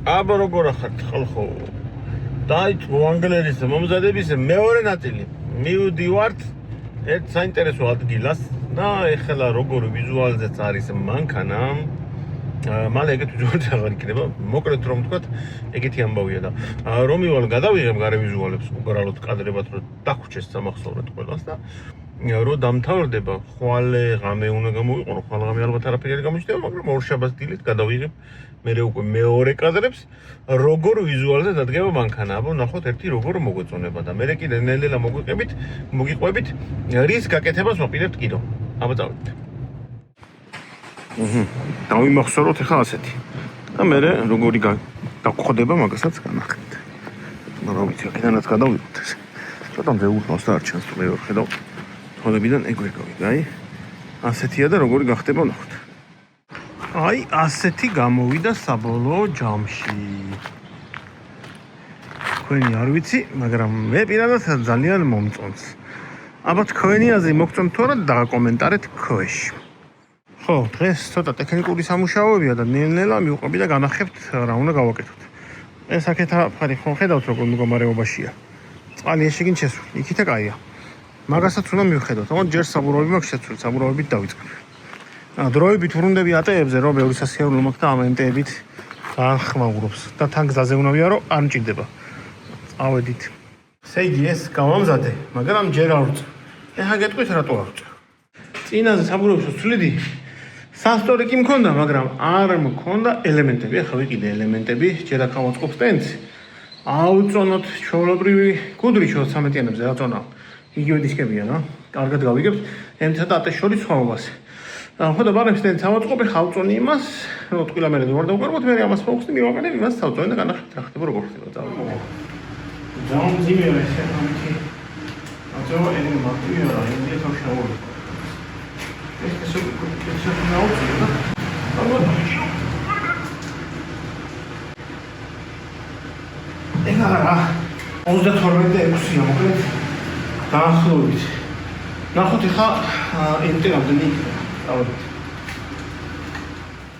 აბა როგორ ახართ ხალხო? დაიწყო ანგლერის მომზადების მეორე ნაწილი. მივდივართ ერთ საინტერესო ადგილას და ეხლა როგორ ვიზუალზეც არის მანქანა. მალე ეგეთ ვიზუალზე აღარ იქნება. მოკლედ რომ ვთქვათ, ეგეთი ამბავია და რომ მივალ გადავიღებ გარე ვიზუალებს უბრალოდ კადრებად რომ დაგხვჩეს სამახსოვრად ყველას და რო დამთავრდება ხვალე ღამე უნდა გამოვიყო, ხვალე ღამე ალბათ არაფერი არ გამოჩნდება, მაგრამ ორშაბათს დილით გადავიღებ მე უკვე მეორე კადრებს როგორ ვიზუალზე დადგება მანქანა. აბა ნახოთ ერთი როგორ მოგვეწონება და მე კიდე ნელ-ნელა მოგიყვებით რის გაკეთებას ვაპირებთ კიდო. აბა წავიდეთ. დავიმახსოვროთ ახლა ასეთი. და მე როგორი დაგხვდება მაგასაც განახეთ. რა ვიცი, აქედანაც გადავიღოთ ეს. ცოტამდე უხავს და არ ჩანს თუ მე ვერ ხედავ. ხოლებიდან ეგ ვერ გავიგე, აი. ასეთია და როგორი გახდება ნახოთ. აი, ასეთი გამოვიდა საბოლოო ჯამში. თქვენი არ ვიცი, მაგრამ მე პირადად ძალიან მომწონს. აბა თქვენი აზრი მოგწონთ თუ არა დაგაკომენტარეთ ქვეშ. ხო, დღეს ცოტა ტექნიკური სამუშაოებია და ნელ-ნელა მივყვები და განახებთ რა უნდა გავაკეთოთ. ეს აქეთა ფარი ხო ხედავთ როგორ მდგომარეობაშია. წყალი ეშიგინ შესული, იქითა კაია. მაგასაც უნდა მივხედოთ. თქო, ჯერ საბურავები მაქვს შეცვლილი, საბურავებით დავიწყებ. დროებით ვრუნდები ატეებზე, რომ ბევრი სასიარულო მაქვს და ამ ენტეებით ხმაურობს. და თან გზაზე უნდა ვიარო, არ მჭირდება. წავედით. ესე იგი, ეს გავამზადე, მაგრამ ჯერ არ ვწევ. ეხლა გეტყვით რატო არ ვწევ. წინაზე საბურავებს ვცვლიდი. სასტორი კი მქონდა, მაგრამ არ მქონდა ელემენტები. ეხლა ვიყიდე ელემენტები, ჯერ აქ ავაწყობ სტენდს. ავწონოთ ჩვეულებრივი კუდრი 13-იანებზე რაწონა. იგივე დისკებია რა. კარგად გავიგებთ M-სა და AT-ს შორის სხვაობას. ხო და ბარემ სტენდს ავაწყობ, ხა ავწონი იმას, რომ ტყილა მე ვერ დავუკარგოთ, მე ამას ფოქსი მივაყენებ, იმას დავწონი და განახეთ რა ხდება, როგორ ხდება. წავიდე. ძალიან ძიმეა ეს ამითი. აწო ეს მარტივია რა, იმდენ თავშაური. ეს ნაუცი და ეგარა 32-6-ია მოკლედ დაახლოებით. ნახოთ ახლა ენტე რამდენი იქნება. წავედით.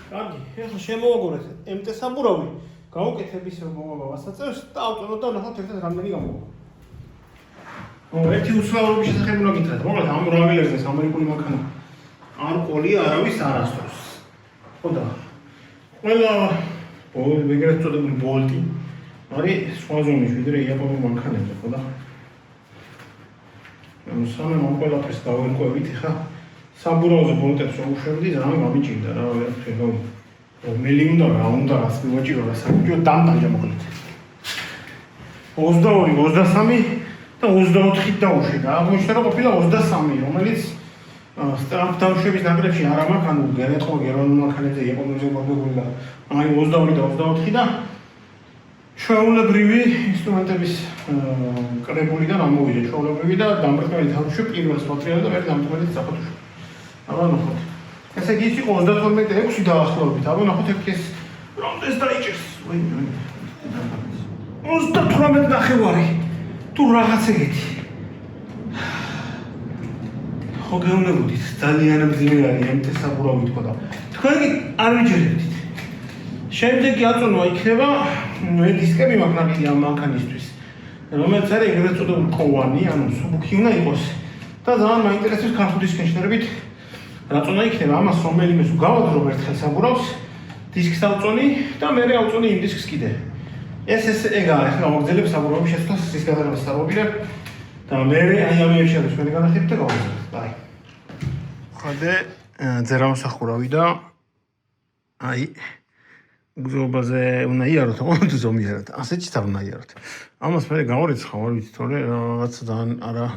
კარგი, ახლა შემოვაგორეთ ენტე საბურავი. გავუკეთებ ის მომავალ ასაწევს და ავწონოთ და ნახოთ ერთად რამდენი გამოვა. ერთი უცნაურობის შესახებ უნდა გითხრათ. მოკლედ ამ რაველერზე ამერიკული მანქანა არ ყოლია არავის არასდროს. ხო და ყველა ეგრეთ წოდებული ბოლტი არის სხვა ზონის ვიდრე იაპონურ მანქანებზე, ხო და სანამ ამ ყველაფერს დავერკვევით, ხა საბურავზე ბოლტებს რომ უშვებდი, ძალიან გამიჭირდა რა, ვერაფერი გავიგე. მელი უნდა რა უნდა რას მივაჭირო რა საკუთრო დამტანჯა მოკლედ. 22, 23 და 24-ით დავუშვი და აღმოჩნდა რომ ყოფილა 23, რომელიც სტრაფ დავშვების ნაკრებში არ მაქვს, ანუ გერეთყო გერმანულ მანქანებზე იაპონურზე მოგებული და აი 22 და 24 და ჩვეულებრივი ინსტრუმენტების კრებულიდან ამოვიდა ჩვეულებრივი და დამბრტყელი თავში პირველ სპოტრიალ და მე დამბრტყელი საფოთუშვი. აბა ნახოთ. ესე იგი ის იყო 32-6 დაახლოებით. აბა ნახოთ ეს რამდენს დაიჭერს. 38 თუ რაღაც ეგეთი. ხო გეუბნებოდით, ძალიან მძიმე არის ემტე საბურავი თქო და თქვენ კი არ ვიჯერებდით. შემდეგი აწონვა იქნება მე დისკები მაქვს ნაკეთი ამ მანქანისთვის, რომელიც არის ეგრეთ წოდებული კოვანი, ანუ სუბუქი უნდა იყოს და ძალიან მაინტერესებს ქართული დისკენშნერებით რაწონა იქნება ამას რომელიმეს გავადრობ ერთხელ საბურავს, დისკს ავწონი და მე ავწონი იმ დისკს კიდე. ეს ეგ არის, ახლა მოგძელებ საბურავის შეცვლას, ის გადაღებას დავაპირებ და მე აი ამის შეცვლას მე განახილებ და გავაზრდ. აი. ხოდე ძერავსახურავი და აი გზობაზე უნდა იაროთ, თუ ზომიერად. ასეთიც არ უნდა იაროთ. ამას მე გავარიცხავ, არ ვიცი, თორე რაღაც ძალიან არა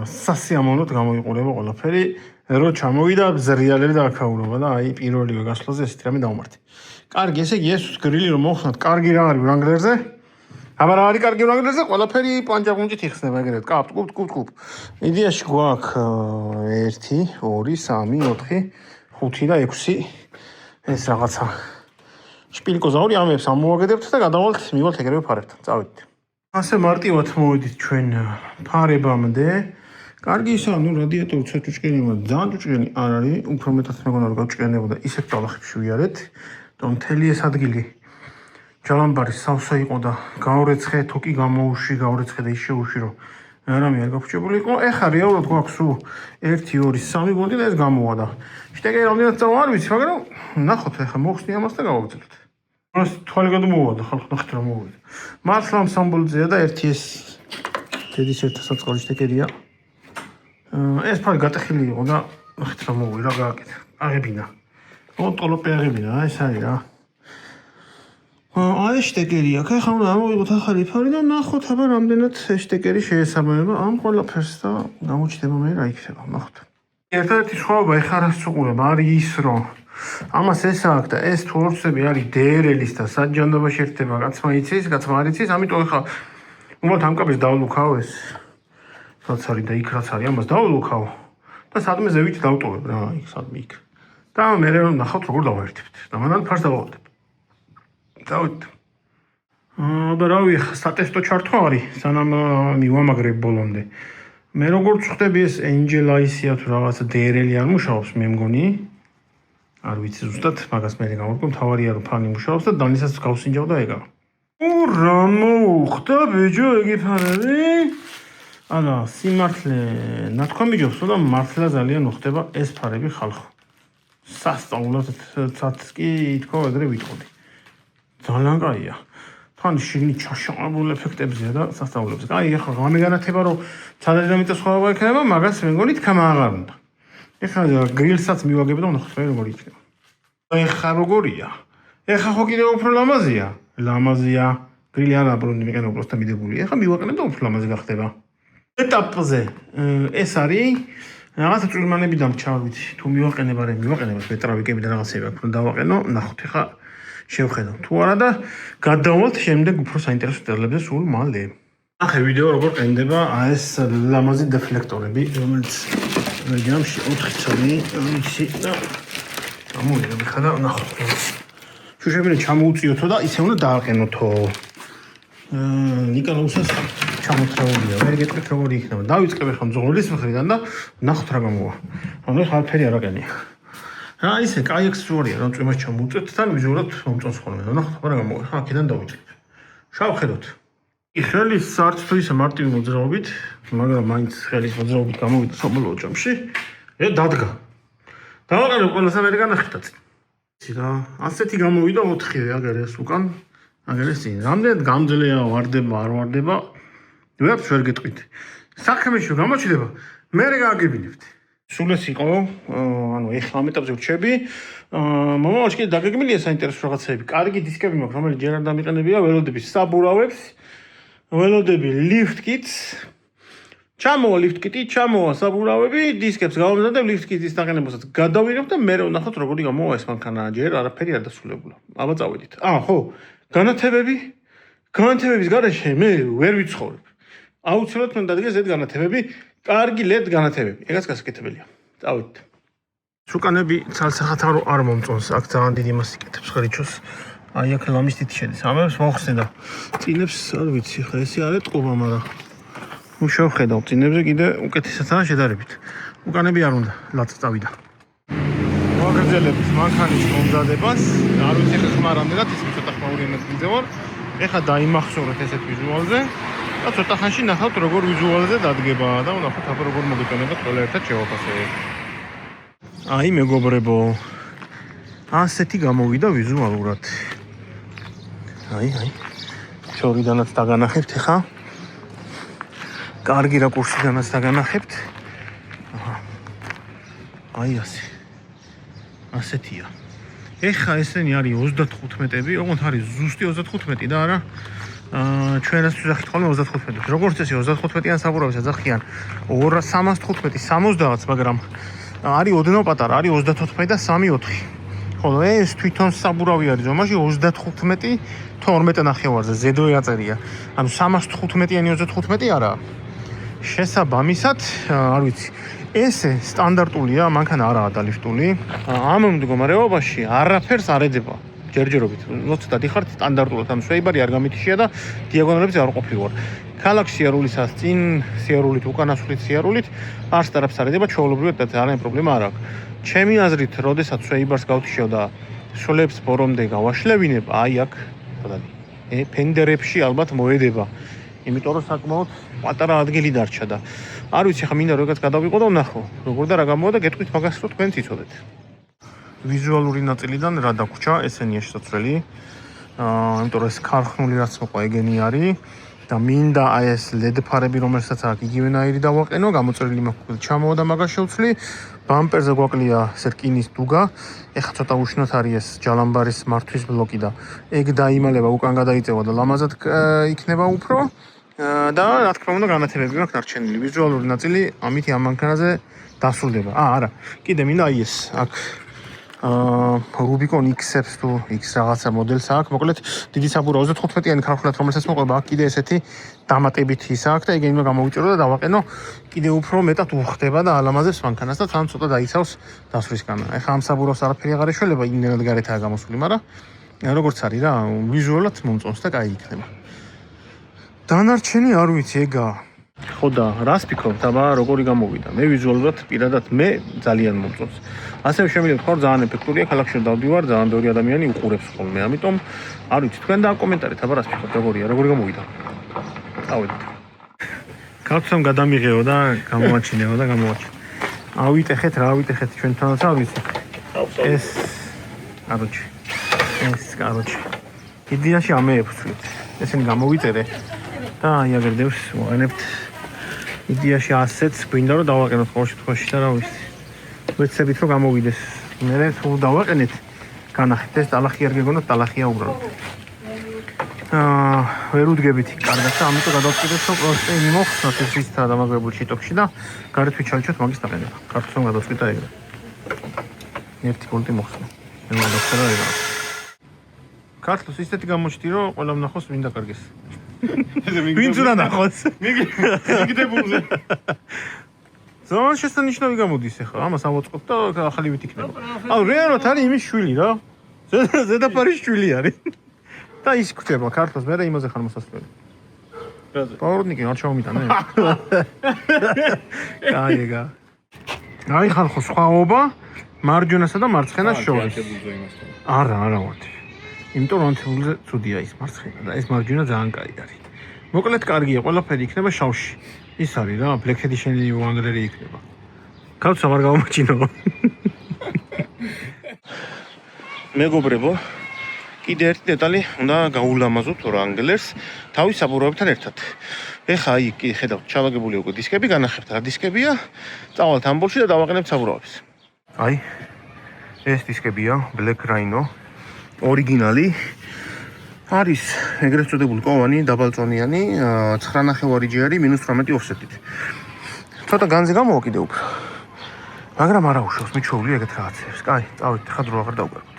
სასიამოვნოდ გამოიყურება ყველაფერი, რომ ჩამოვიდა ზრიალები და აქაურობა და აი პირველივე გასვლაზე ესეთი რამე დავმართი. კარგი, ესე იგი ეს გრილი რომ მოხსნათ, კარგი რა არის ვრანგლერზე? აბა რა არის კარგი ვრანგლერზე? ყველაფერი პანჯაბუნჯით იხსნება ეგრეთ. კაპ. იდეაში გვაქვს 1, 2, 3, 4, 5 და 6 ეს რაღაცა შპილკოზაური ამებს ამოვაგდებთ და გადავალთ მივალთ ეგრევე ფარებთან. წავედით. ასე მარტივად მოვედით ჩვენ ფარებამდე. კარგი ისაა, ნუ რადიატორი ცოტა ჭუჭკენი, მაგრამ ძალიან ჭუჭკენი არ არის. უფრო მეტად მეგონა რომ გავჭკენებოდა ისეთ ბალახებში ვიარეთ. და მთელი ეს ადგილი ჯალამბარი სავსე იყო და გავრეცხე, თუ კი გამოუში, გავრეცხე და ის შეუში რომ რამე არ გაფუჭებული იყო. ეხლა რეალურად გვაქვს სულ 1 2 3 გონდი და ეს გამოვა და შტეკერი რამდენად წავა არ ვიცი, მაგრამ ნახოთ ეხლა მოხსნი ამას და გავაგრძელებთ. მას თვალი გადმოვადა ხალხ ნახეთ რა მოვიდა. მართლა სამბოლძეა და ერთი ეს დედის ერთ საწყალი შტეკერია. ეს ფარი გატეხილი იყო და ნახეთ რა მოვიდა, რა გააკეთა. აღებინა. ოტოლოპე აღებინა, ეს არის რა. აი შტეკერია, ხა უნდა ამოვიღოთ ახალი ფარი და ნახოთ აბა რამდენად შტეკერი შეესაბამება ამ ყველაფერს და გამოჩნდება მე რა იქნება, ნახოთ. ერთადერთი სხვაობა ეხლა რაც უყურებ არის ის, რომ ამას ეს აქვს და ეს თორცები არის DRL-ის და საჯანდაბაში ერთდება, კაცმა იცის, კაცმა არ იცის, ამიტომ ეხლა უბრალოდ ამ კაბელს დავლუქავ ეს რაც არის და იქ რაც არის, ამას დავლუქავ და სადმე ზევით დავტოვებ რა, იქ სადმე იქ. და მე ნახავთ როგორ დავაერთებთ. და მანამ ფარს დავავადებ. დავით. აბა რავი, სატესტო ჩართვა არის, სანამ მივამაგრებ ბოლომდე. მე როგორც ხვდები ეს Angel Ice-ია თუ რაღაცა DRL-ი არ მუშაობს, მე მგონი. არ ვიცი ზუსტად, მაგას მე გავარკვევ, თავარია რომ ფანი მუშაობს და დანისაც გავსინჯავ და ეგა. რა მოუხდა ბიჭო ეგი ფანები? არა, სიმართლე ნათქვამიჯობს და მართლა ძალიან უხდება ეს ფარები ხალხო. სასწაულად ცაცკი თქო ეგრე ვიტყოდი. ძალიან კაია. თან შიგნით ჩაშაყრებულ ეფექტებზეა და სასწაულებზე. აი, ახლა რამე განათება რომ ცალ-ძალ სხვაობა იქნება, მაგას მე მგონი თქმა აღარ უნდა. ეხლა გრილსაც მივაგებ და ვნახოთ როგორ იქნება. ეხლა როგორია? ეხლა ხო კიდევ უფრო ლამაზია. ლამაზია. გრილი არა ბრუნდი მეკანა უბრალოდ მიდებული. ეხლა მივაყენებ და უფრო ლამაზი გახდება. ეტაპზე ეს არის რაღაცა წვრილმანები დამჭა, ვიცი. თუ მივაყენებ არა, მივაყენებ მეტრავიკები და რაღაცები აქვს, რომ დავაყენო, ნახოთ ეხლა შევხედავ. თუ არა და გადავალთ შემდეგ უფრო საინტერესო დეტალებზე სულ მალე. ნახე ვიდეო როგორ ყენდება ეს ლამაზი დეფლექტორები, რომელიც რეგიონში 4 წელი ვიცი და ამოვიდა ხოდა ნახოთ. შუშებინე ჩამოუწიოთო და ისე უნდა დააყენოთო. ნიკოლაუსას ჩამოთრაულია. ვერ გეტყვით როგორი იქნება. დავიწყებ ახლა მძღოლის მხრიდან და ნახოთ რა გამოვა. ანუ ხალ ფერი არ აყენია. რა ისე კაი ექსტრუორია რომ წვიმას ჩამოუწევთ თან ვიზუალურად მომწონს ხოლმე. ნახოთ რა გამოვა. ხა აქედან დავიწყებ. შევხედოთ. ხელის არც თუ ისე მარტივი მოძრაობით, მაგრამ მაინც ხელის მოძრაობით გამოვიდა საბოლოო ჯამში. დადგა. დავაყენებ ყველას ამერიკა ნახეთაც. იცი რა, ასეთი გამოვიდა 4-ვე აგერ ეს უკან, აგერ ეს წინ. რამდენად გამძლეა, ვარდება, არ ვარდება, ვერც ვერ გეტყვით. საქმეში გამოჩნდება, მე გააგებინებთ. სულ ეს იყო, ანუ ეხლა ამ ეტაპზე ვრჩები. მომავალში კიდე დაგეგმილია საინტერესო რაღაცები. კარგი დისკები მაქვს, რომელიც ჯერ არ დამიყენებია, ველოდების საბურავებს. ველოდები lift kits. ჩამოვა lift kit-ი, ჩამოვა საბურავები, დისკებს გავამზადებ lift kit-ის დაყენებასაც გადავიღებ და მე ვნახოთ როგორი გამოვა ეს მანქანა, ჯერ არაფერი არ დასრულებულა. აბა წავედით. ხო, განათებები. განათებების გარეშე მე ვერ ვიცხოვრებ. აუცილებლად უნდა დადგეს ეს განათებები, კარგი LED განათებები. ეგაც გასაკეთებელია. წავედით. სუკანები ცალსახათარო არ მომწონს, აქ ძალიან დიდი მასი კეთებს ხრიჩოს. აი აქ ლამის თითი შედის. ამებს მოხსნე და წინებს არ ვიცი ხა ესე არის ტყობა, მაგრამ ნუ შევხედავ წინებზე კიდე უკეთესადაა შედარებით. უკანები არ უნდა, ლაც წავიდა. მოგაგრძელებთ მანქანის მომზადებას. არ ვიცი ხა ხმა რამდენად ის ცოტა ხმაურიანად გიძევარ. ეხლა დაიმახსოვრეთ ესეთ ვიზუალზე და ცოტა ხანში ნახავთ როგორ ვიზუალზე დადგება და ვნახოთ აბა როგორ მოგეყენებათ ყველა ერთად შევაფასებ. აი მეგობრებო, ასეთი გამოვიდა ვიზუალურად. აი. შორიდანაც დაგანახებთ ხა. კარგი რაკურსიდანაც დაგანახებთ. აი ასე. ასეთია. ეხა ესენი არის 35-ები, ოღონდ არის ზუსტი 35 და არა ჩვენაც ვსახით ხოლმე 35-ს. როგორც წესი 35-იან საბურავებს აძახიან 315, 60-ს, მაგრამ არის ოდნავ პატარა, არის 34 და 3-4. ხოლო ეს თვითონ საბურავი არის ზომაში 35, 12.5-ზე ზედვე აწერია. ანუ 315-იანი 35 არა. შესაბამისად, არ ვიცი. ესე სტანდარტულია, მანქანა არაა დალიფტული. ამ მდგომარეობაში არაფერს არ ეძება. ჯერჯერობით. როცა დიხართ სტანდარტულად, ანუ სვეიბარი არ გამითიშია და დიაგონალებზე არ ყოფილვარ. ქალაქ სიარულისას წინ სიარულით, უკანასვლით სიარულით არც არაფერს არ ეძება, ჩვეულებრივად და ძალიან პრობლემა არ აქვს. ჩემი აზრით, როდესაც სვეიბარს გავთიშევ და სვლებს ბორომდე გავაშლევინებ, აი აქ გადადი. ფენდერებში ალბათ მოედება. იმიტომ რომ საკმაოდ პატარა ადგილი დარჩა და არ ვიცი ხა მინდა როგორაც გადავიყო და ვნახო როგორ და რა გამოვიდა გეტყვით მაგას რომ თქვენ იცოდეთ. ვიზუალური ნაწილიდან რა დაგვრჩა ესენია შესაძლებელი. იმიტომ რომ ეს ქარხნული რაც მოყვა ეგენი არის და მინდა აი ეს LED ფარები რომელსაც აქ იგივენაირი დავაყენო, გამოწერილი მაქვს ჩამოვა და მაგას შევცვლი. ბამპერზე გვაკლია ესე რკინის დუგა. ეხლა ცოტა უშნოთ არის ეს ჯალამბარის მართვის ბლოკი და ეგ დაიმალება უკან გადაიწევა და ლამაზად იქნება უფრო. და რა თქმა უნდა განათებები მაქვს დარჩენილი. ვიზუალური ნაწილი ამით ამ მანქანაზე დასრულდება. არა, კიდე მინდა აი ეს აქ Rubicon X-ებს თუ X რაღაცა მოდელს აქვს. მოკლედ დიდი საბურავი 35-იანი ქარხნულად რომელსაც მოყვება აქ კიდე ესეთი დამატებით ის აქვს და ეგ იმенно გამოვიჭირო და დავაყენო კიდე უფრო მეტად უხდება და ალამაზებს მანქანას და თან ცოტა დაიცავს დასვლისგან. ეხლა ამ საბურავს არაფერი აღარ ეშველება, იმდენად გარეთაა გამოსული, მაგრამ როგორც არის რა, ვიზუალურად მომწონს და კაი იქნება. დანარჩენი არ ვიცი ეგა. ხო და რას ფიქრობთ, აბა როგორი გამოვიდა? მე ვიზუალურად პირადად მე ძალიან მომწონს. ასევე შემიძლია თქვა ძალიან ეფექტურია, ქალაქში დავდივარ, ძალიან ბევრი ადამიანი უყურებს ხოლმე. ამიტომ არ ვიცი, თქვენ დააკომენტარეთ, აბა რას ფიქრობთ, როგორი გამოვიდა? წავედით. კაცამ გადამიღეო და გამოაჩინეო და გამოაჩინე. ავიტეხეთ, რა ავიტეხეთ ჩვენთანაც არ ვიცი. ეს კაროჩი. იდეაში ამეებსვით. ესენი გამოვიწერე და აი აგერდევს ვაყენებთ იდეაში ასეთს გვინდა რომ დავაყენოთ ყოველ შემთხვევაში და რა ვიცი ვეცებით რომ გამოვიდეს მე თუ დავაყენეთ განახეთ ეს ტალახი არ გეგონოთ ტალახია უბრალოდ ვერ უდგებით კარგად და ამიტომ გადავწყვიტეთ რომ პროსტეინი მოხსნათ ეს ის დამაგრებული შიტოქში და გარეთ ვიჩალჩოთ მაგის დაყენება ქართულს გადავწყვიტა ეგრე ერთი პონტი მოხსნა მე გადავწერა ეგრე ქართულს ისეთი გამოჩდი რომ ყველა ვნახოს მინდა კარგეს ვინც უნდა ნახოს მიგდებულზე ზონ შესანიშნავი გამოდის ახლა ამას ავაწყობ და ახალი ვით იქნება აუ რეალურად არის იმის შვილი რა ზედაფარის შვილი არის და ის გვხვდება ქართულს მე იმაზე ხარ მოსასვლელი პაურნიკი არ ჩავმიტანე კაიგა აი ხალხო სხვაობა მარჯვენასა და მარცხენას შორის არა ვარ იმიტომ რომ ანთებულზე ცუდია ის მარცხენა და ეს მარჯვენა ძალიან კაი არის. მოკლედ კარგია, ყველაფერი იქნება შავში. ის არის რა, Black Edition-ი უანგრერი იქნება. კაცო არ გავამოჩინო. მეგობრებო, კიდე ერთი დეტალი უნდა გაულამაზოთ რანგლერს თავის საბურავებთან ერთად. ეხა აი კი ხედავთ, ჩავაგებული უკვე დისკები, განახებთ რა დისკებია. წავალთ ამბოლში და დავაყენებთ საბურავებს. აი ეს დისკებია Black Rhino ორიგინალი არის ეგრეთ წოდებული კოვანი დაბალწონიანი 9.5 არის -18 ოფსეტით. ცოტა განზე გამოვა კიდე უფრო. მაგრამ არა უშავს მიჩვეული ეგეთ რაღაცებს. კაი, წავედით, ხა დრო აღარ დავკარგოთ.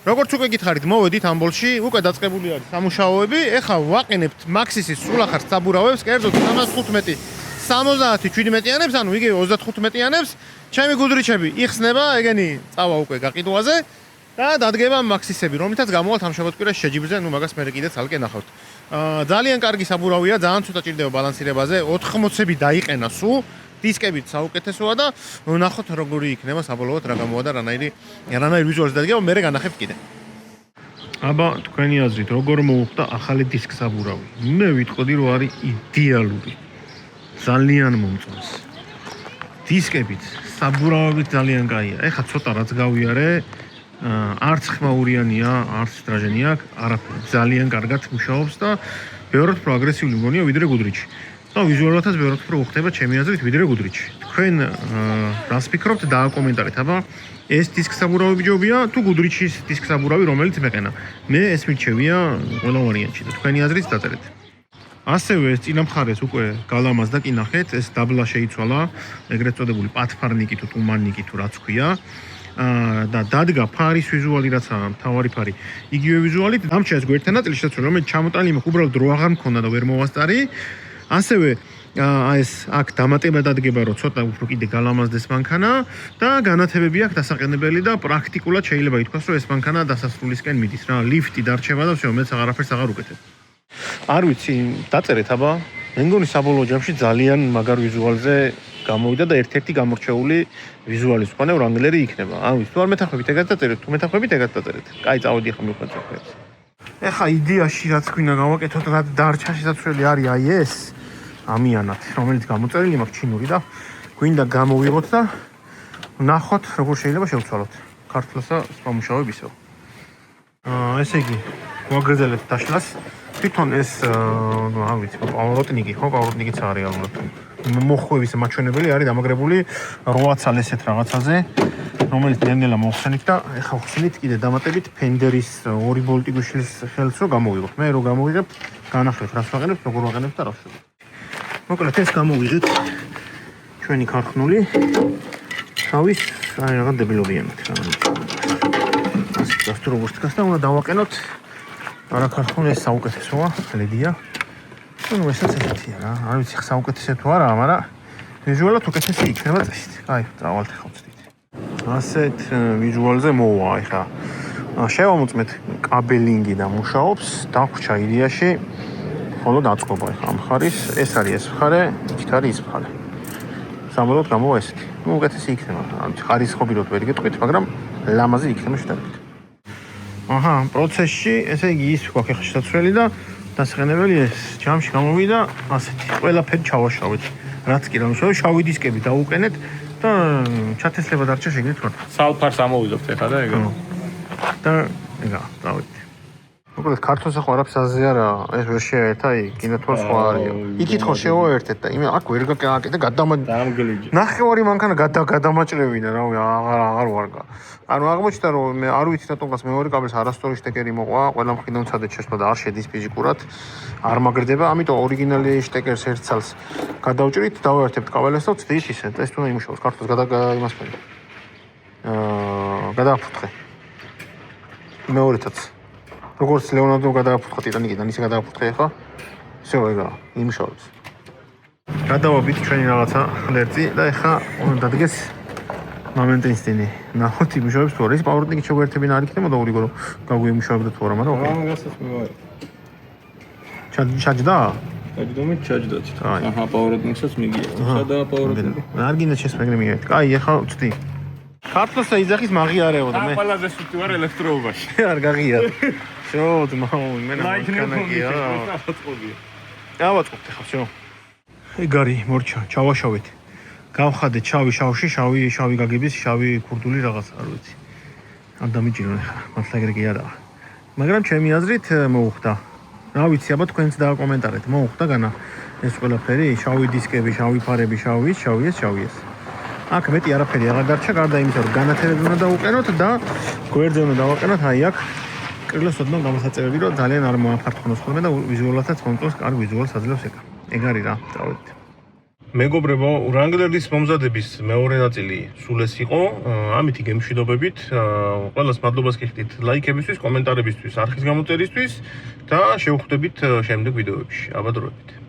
როგორც უკვე გითხარით, მოვედით ამბოლში, უკვე დაწყებული არის სამუშაოები. ეხა ვაყენებთ Maxxis-ის სულახარ საბურავებს, კერძოდ 315 70-17-იანებს, ანუ იგივე 35-იანებს. ჩემი გუდრიჩები იხსნება, ეგენი წავა უკვე გაყიდვაზე. და დადგება Maxxis-ები, რომლითაც გამოვალთ ამ შაბათკვირას შეჯიბრზე, ნუ მაგას მე კიდე ცალკე ნახავთ. ძალიან კარგი საბურავია, ძალიან ცოტა ჭირდება ბალანსირებაზე, 80-ები დაიყენა სულ, დისკებით საუკეთესოა და ნახოთ როგორი იქნება საბოლოოდ რა გამოვა და რანაირ ვიზუალს დადგება, მე განახებთ კიდე. აბა თქვენი აზრით, როგორ მოუხდა ახალი დისკ საბურავი? მე ვიტყოდი რომ არის იდეალური. ძალიან მომწონს. დისკებით, საბურავებით ძალიან კაია. ეხლა ცოტა რაც გავიარე არც ხმაურიანია, არც დრაჟენი აქვს, არაფერი. ძალიან კარგად მუშაობს და ბევრად უფრო აგრესიული მგონია ვიდრე გუდრიჩი. და ვიზუალურადაც ბევრად უფრო უხდება ჩემი აზრით ვიდრე გუდრიჩი. თქვენ რას ფიქრობთ დააკომენტარეთ, აბა ეს დისკ საბურავი ჯობია თუ გუდრიჩის დისკ საბურავი რომელიც მეყენა. მე ეს მირჩევია ყველა ვარიანტში და თქვენი აზრით დაწერეთ. ასევე ეს წინა მხარეს უკვე გალამას და კი ნახეთ, ეს დაბლა შეიცვალა, ეგრეთ წოდებული პათფარნიკი თუ ტუმანნიკი თუ რაც ქვია. და დადგა ფარის ვიზუალი რაცაა მთავარი ფარი იგივე ვიზუალით დამჭა ეს გვერდთან ნაწილი შესაძლოა რომ ჩამოტანილი მაქვს უბრალოდ რო აღარ მქონდა და ვერ მოვასწარი ასევე ეს აქ დამატება დადგება რომ ცოტა უფრო კიდე გალამაზდეს მანქანა და განათებები აქვს დასაყენებელი და პრაქტიკულად შეიძლება ითქვას რომ ეს მანქანა დასასრულისკენ მიდის რა ლიფტი დარჩება და всё მეც აღარაფერს აღარ უკეთებ არ ვიცი დაწერეთ აბა მე მგონი საბოლოო ჯამში ძალიან მაგარ ვიზუალზე გამოვიდა და ერთ-ერთი გამორჩეული ვიზუალის მქონე Wrangler-ი იქნება. ანუ თუ არ მეთანხმებით ეგაც დაწერეთ, თუ მეთანხმებით ეგაც დაწერეთ. კაი, წავედი ახლა მივხვდეთ საქმეებს. ეხა იდეაში რაც გვინდა გავაკეთოთ და დარჩა შესაძლებელი არის აი ეს ამიანად, რომელიც გამოწერილი მაქვს ჩინური და გვინდა გამოვიღოთ და ნახოთ როგორ შეიძლება შევცვალოთ ქართლსა სამუშაოებისო. ესე იგი, გვაგრძელებთ დაშლას. თვითონ ეს რა ვიცი, პავროტნიკი ხო, პავროტნიკიც არის რეალურად. მოხვევის მაჩვენებელი არის დამაგრებული 8 ცალ ესეთ რაღაცაზე, რომელიც ნელ-ნელა მოხსენით და ეხა ხსნით კიდე დამატებით ფენდერის 2 ბოლტი გვიშლის ხელს რო გამოვიღოთ. მე რო გამოვიღებ, განახლებთ რას ვაყენებთ, როგორ ვაყენებთ და რა ვშევით. მოკლედ ეს გამოვიღეთ ჩვენი ქარხნული თავის აი რაღაც დებილობიანად. ასე გასტრო როგორც დგას და უნდა დავაყენოთ არა ქარხნული ეს საუკეთესოა, ლედია. ну ესაც ესეთია რა. არ ვიცი ხა საუკეთესო თუ არა, მაგრამ ვიზუალურად უკეთესი იქნება წესით. აი, წავალთ ხა ვწდით. ასეთ ვიზუალზე მოვა ეხა. შევამოწმეთ კაბელინგი და მუშაობს, დაგვჭა იდეაში ხოლო დაწყობა ეხა ამ ხარის, ეს არის ეს მხარე, იქით არის ის მხარე. სამბოლოდ გამოვა ესეთი. ну უკეთესი იქნება. ანუ ხარისხობილად ვერ გეტყვით, მაგრამ ლამაზი იქნება შედარებით. აჰა, პროცესში, ესე იგი ის გვაქვს ეხა შესაძლებელი და დასაყენებელი ეს ჯამში გამოვიდა ასეთი. ყველაფერი ჩავაშავეთ. რაც კი რამშავე, შავი დისკები დაუყენეთ და ჩათესლება დარჩა შეგიძლიათ თქვა. სალფარს ამოვიდობთ ეხლა და ეგა. და ეგა, დავით. მოკლედ ქართულს ახლა არაფერს აზე არა, ეს ვერ შეერთა იქ, კინოთვალ სხვა არისო. იქით ხო შევაერთეთ და იმე აქ ვერ გაკეთე დამგლიჯი. ნახევარი მანქანა გადამაჭრევინა, რავი, აღარ ვარგა. ანუ აღმოჩნდა რომ მე არ ვიცი რატომღაც მეორე კაბელს არასწორი შტეკერი მოყვა, ყველა მხრიდან ცადეთ შესვლა და არ შედის ფიზიკურად, არ მაგრდება, ამიტომ ორიგინალი შტეკერს ერთ ცალს გადავჭრით, დავაერთებთ კაბელს და ვწდით ისე, ეს თუნდა იმუშაოს, ქართულს იმას ფერი. გადააფუთხე. მეორეთაც. როგორც ლეონარდომ გადააფუთხა ტიტანიკიდან, ისე გადააფუთხე ახლა. всё, ეგა, იმუშავებს. გადავაბით ჩვენი რაღაცა ხლერწი და ახლა უნდა დადგეს მომენტ ინსტინი. ნახოთ იმუშავებს თუ არა. ის პავროტნიკით შეგვერთებინა არ იქნებოდა ურიგო რომ გაგვიმუშავებდა თუ არა, მაგრამ ამასაც მე ვარ. ჩაჯდა? ჩაჯდომით ჩაჯდათ. აჰა, პავროტნიკსაც მიგია. სადა პავროტნიკი? არ გინდა შესმეგრე მიიღეთ. კაი, ახლა ვწდი. ქართლსა იძახის მაღიარეოდა მე. ყველაზე სუსტი ვარ ელექტროობაში. არ გაღია. შოთ, მაუ, მე ნაკანაგია. დავაწყობთ ახლა, всё. ეგ არის მორჩა, ჩავაშავეთ. გავხადეთ შავი, შავი გაგების, შავი ქურდული რაღაც, არ ვიცი. არ დამიჭირონ ახლა, მართლა ეგრე კი არა. მაგრამ ჩემი აზრით მოუხდა. რა ვიცი, აბა თქვენც დააკომენტარეთ, მოუხდა განა ეს ყველაფერი, შავი დისკები, შავი ფარები, შავი ეს. აქ მეტი არაფერი აღარ დარჩა, გარდა იმისა, რომ განათებები უნდა დავუყენოთ და გვერდზე უნდა დავაყენოთ, აი აქ კრილოს ოდნავ გამოსაწევები, რომ ძალიან არ მოაფართხონოს ხოლმე და ვიზუალათაც მომწონს, კარგ ვიზუალს აძლევს ეგა. ეგ არის რა, წავედით. მეგობრებო, Wrangler-ის მომზადების მეორე ნაწილი სულ ეს იყო. ამით გემშვიდობებით. ყველას მადლობას გიხდით ლაიქებისთვის, კომენტარებისთვის, არხის გამოწერისთვის და შევხვდებით შემდეგ ვიდეოებში. აბა დროებით.